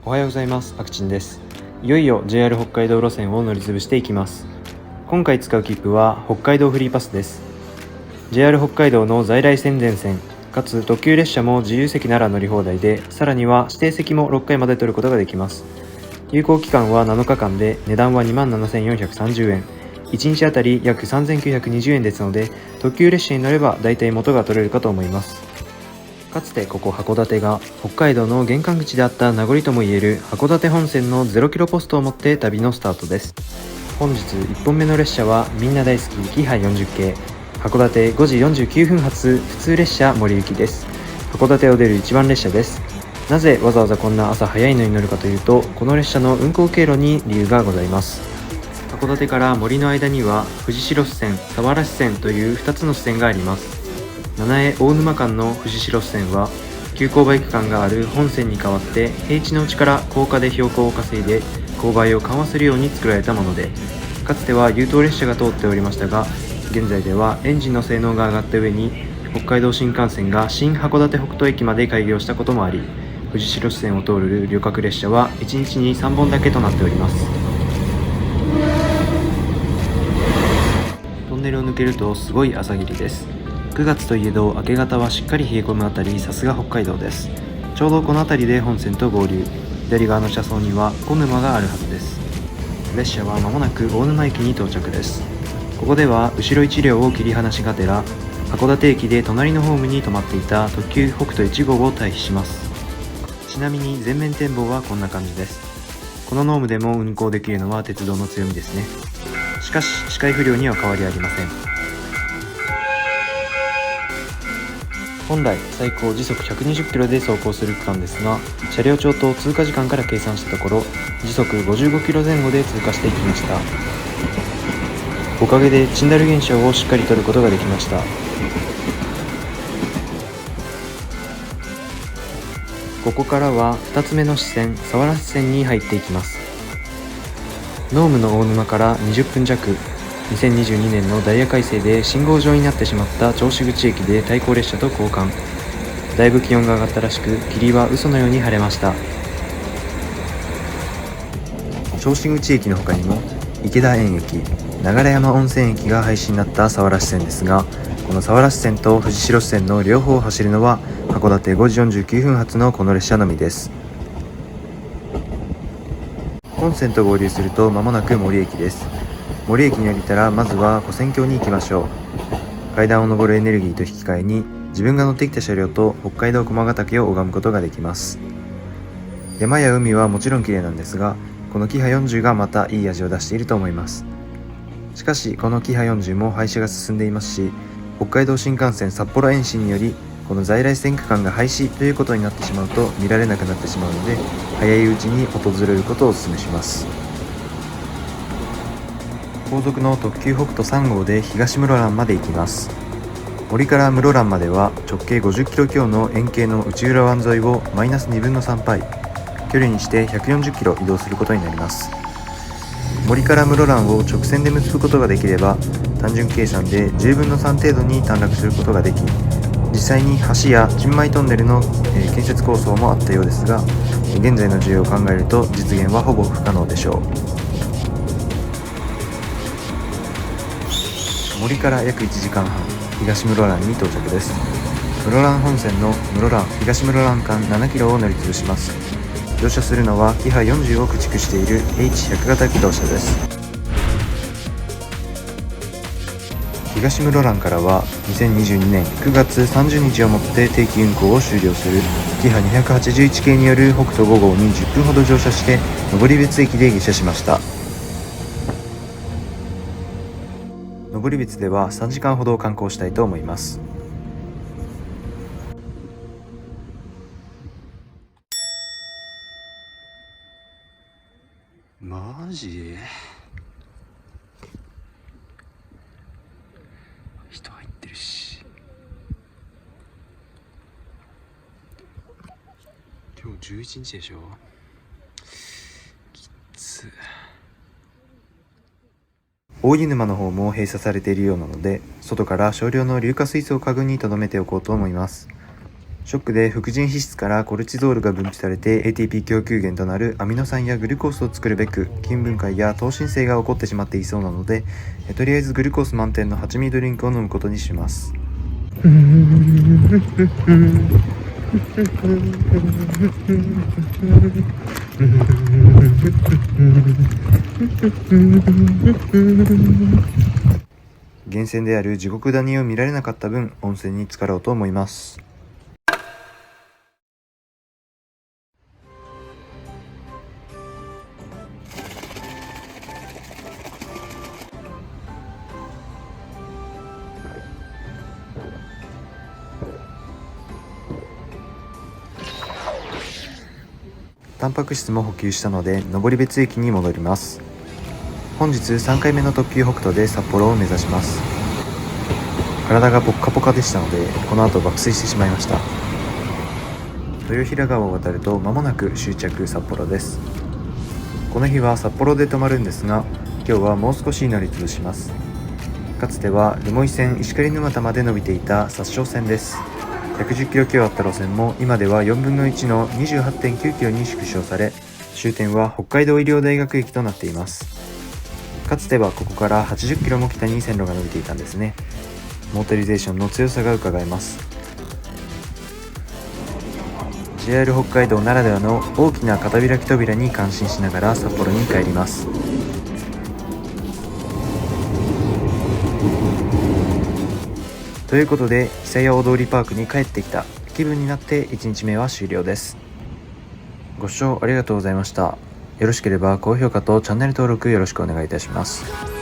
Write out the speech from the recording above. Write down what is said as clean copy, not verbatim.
おはようございます。あくちんです。いよいよ JR 北海道路線を乗り潰していきます。今回使う切符は北海道フリーパスです。 JR 北海道の在来線全線かつ特急列車も自由席なら乗り放題で、さらには指定席も6回まで取ることができます。有効期間は7日間で、値段は27,430円、1日あたり約3,920円ですので、特急列車に乗れば大体元が取れるかと思います。かつてここ函館が北海道の玄関口であった名残ともいえる函館本線の0キロポストを持って旅のスタートです。本日1本目の列車はみんな大好きキハ40系函館5時49分発普通列車森行きです。函館を出る一番列車です。なぜわざわざこんな朝早いのに乗るかというと、この列車の運行経路に理由がございます。函館から森の間には藤代支線、佐原支線という2つの支線があります。七重大沼間の藤代支線は急勾配区間がある本線に代わって、平地のうちから高架で標高を稼いで勾配を緩和するように作られたもので、かつては優等列車が通っておりましたが、現在ではエンジンの性能が上がった上に北海道新幹線が新函館北斗駅まで開業したこともあり、藤代支線を通る旅客列車は1日に3本だけとなっております。トンネルを抜けるとすごい朝霧です。9月といえど明け方はしっかり冷え込むあたり、さすが北海道です。ちょうどこの辺りで本線と合流、左側の車窓には小沼があるはずです。列車は間もなく大沼駅に到着です。ここでは後ろ1両を切り離しがてら、函館駅で隣のホームに止まっていた特急北斗1号を退避します。ちなみに全面展望はこんな感じです。このノームでも運行できるのは鉄道の強みですね。しかし視界不良には変わりありません。本来最高時速120キロで走行する区間ですが、車両帳と通過時間から計算したところ、時速55キロ前後で通過していきました。おかげでチンダル現象をしっかり取ることができました。ここからは2つ目の支線、佐原支線に入っていきます。濃霧の大沼から20分弱、2022年のダイヤ改正で信号状になってしまった銚子口駅で対向列車と交換。だいぶ気温が上がったらしく、霧は嘘のように晴れました。銚子口駅の他にも池田園駅、流山温泉駅が廃止になった佐原支線ですが、この佐原支線と藤代支線の両方を走るのは函館5時49分発のこの列車のみです。本線と合流すると間もなく森駅です。森駅に降りたらまずは跨線橋に行きましょう。階段を上るエネルギーと引き換えに、自分が乗ってきた車両と北海道駒ヶ岳を拝むことができます。山や海はもちろん綺麗なんですが、このキハ40がまたいい味を出していると思います。しかしこのキハ40も廃止が進んでいますし、北海道新幹線札幌延伸によりこの在来線区間が廃止ということになってしまうと見られなくなってしまうので、早いうちに訪れることをお勧めします。後続の特急北斗3号で東室蘭まで行きます。森から室蘭までは直径50キロ強の円形の内浦湾沿いをマイナス2分の3倍、距離にして140キロ移動することになります。森から室蘭を直線で結ぶことができれば、単純計算で10分の3程度に短絡することができ、実際に橋や陳米トンネルの建設構想もあったようですが、現在の需要を考えると実現はほぼ不可能でしょう。森から約1時間半、東室蘭に到着です。室蘭本線の室蘭東室蘭間7キロを乗り潰します。乗車するのはキハ40を駆逐している H100 型機動車です。東室蘭からは2022年9月30日をもって定期運行を終了するキハ281系による北斗5号に10分ほど乗車して、登別駅で下車しました。登別では3時間ほど観光したいと思います。マジ人入ってるし、今日11日でしょ。きつ。大湯沼の方も閉鎖されているようなので、外から少量の硫化水素を家具に留めておこうと思います。ショックで副腎皮質からコルチゾールが分泌されて ATP 供給源となるアミノ酸やグルコースを作るべく筋分解や糖新生が起こってしまっていそうなので、とりあえずグルコース満点の蜂蜜ドリンクを飲むことにします。源泉である地獄谷を見られなかった分、温泉に浸かろうと思います。タンパク質も補給したので登別駅に戻ります。本日3回目の特急北斗で札幌を目指します。体がポッカポカでしたのでこの後爆睡してしまいました。豊平川を渡ると間もなく終着札幌です。この日は札幌で泊まるんですが、今日はもう少し乗り潰します。かつては留萌線石狩沼田まで伸びていた札沼線です。110キロ強あった路線も今では4分の1の 28.9 キロに縮小され、終点は北海道医療大学駅となっています。かつてはここから80キロも北に線路が伸びていたんですね。モータリゼーションの強さが伺えます。 JR 北海道ならではの大きな片開き扉に感心しながら札幌に帰ります。ということで久屋大通パークに帰ってきた気分になって1日目は終了です。ご視聴ありがとうございました。よろしければ高評価とチャンネル登録よろしくお願いいたします。